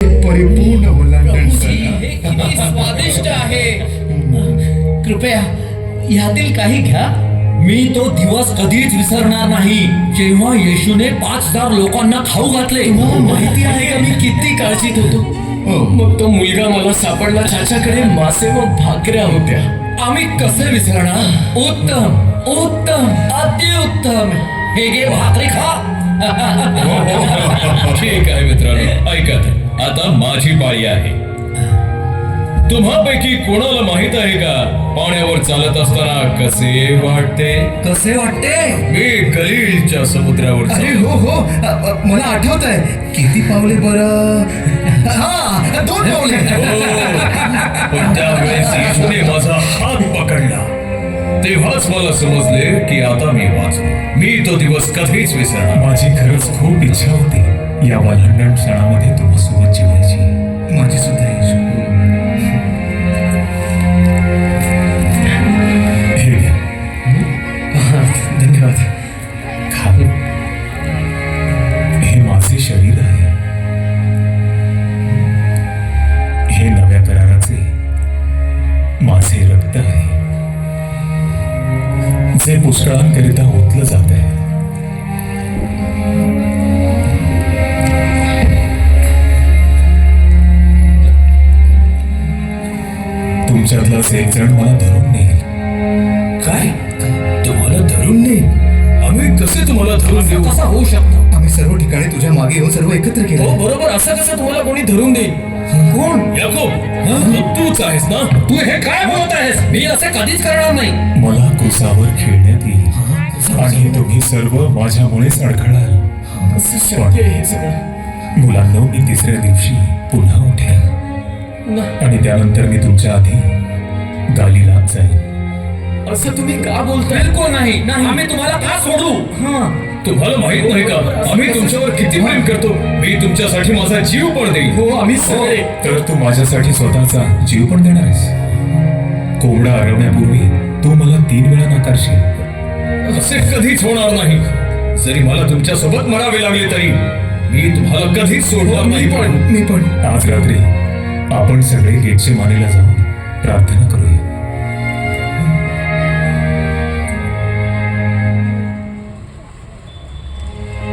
परिपूर्ण ओलांडण हे किती स्वादिष्ट आहे. कृपया यातील काही घ्या. मी तो दिवस कधीच विसरणार नाही जेव्हा येशूने 5,000 लोकांना खाऊ घातले. माहिती आहे का मी किती काळजीत होतो. मग तो मुलगा मला सापडला ज्याच्याकडे मासे व भाकऱ्या होत्या. आम्ही कसे विसरणार. उत्तम उत्तम अतिउत्तम. हे घे भाकरी खा. ठीक आहे मित्रांनो, ऐका तर. आता माझी पाळी आहे. तुम्हापैकी कोणाला माहित आहे का पाण्यावर चालत असताना कसे वाटते? कसे वाटते? मी गलीलच्या समुद्रावर अरे चाललो. हो मला आठवत आहे. किती पावले बरं? हा 2 पावले. पण त्यावेळेस येशूने माझा हात पकडला. तेव्हाच मला समजले की आता मी वाचलो. मी तो दिवस कधीच विसरणार. माझी खरंच खूप इच्छा होती या वालंडण क्षणामध्ये तुमच्यासोबत जेवायची. माझी सुद्धा येशू. हे घ्या. धन्यवाद. खा. हे माझे शरीर आहे. हे नव्या कराराचे माझे रक्त आहे जे पुष्कळांकरिता ओतलं जात आहे. तुमच्यातलाच एक जण मला धरून नेईल. काय? तुम्हाला धरून नाही? आम्ही कसे तुम्हाला धरून देऊ? कसा होऊ शकतो. आम्ही सर्व ठिकाणी तुझ्या मागे येऊन सर्व एकत्र हो केलं. बरोबर. असं कसं तुम्हाला कोणी धरून देईल. कोण? याकोब, तूच आहेस ना? तू हे काय बोलत आहेस. मी असे कधीच करणार नाही. मला कुसावर खेळण्यात येईल आणि तुम्ही सर्व माझ्यामुळेच अडखळाल. कसं शक्य आहे हे सगळं. मुलांनो, मी 3ऱ्या दिवशी पुन्हा उठेन आणि त्यानंतर मी तुमच्या आधी गालिलात जाईन. असं तुम्ही का बोलताय? बिलकुल नाही. आम्ही तुम्हाला का सोडू. तुम्हाला माहित नाही का आम्ही तुमच्यावर किती प्रेम करतो. मी तुमच्यासाठी माझा जीव पण देईन. हो आम्ही सगळे. तर तू माझ्यासाठी स्वतःचा जीव पण देणार आहेस. कोंबडा हरवण्यापूर्वी तू मला 3 वेळा नाकारशील. असे कधीच होणार नाही. जरी मला तुमच्या सोबत मरावे लागले तरी मी तुम्हाला कधीच सोडणार नाही. मी पण. आज रात्री आपण सगळे गेटचे मानेला जाऊन प्रार्थना करू.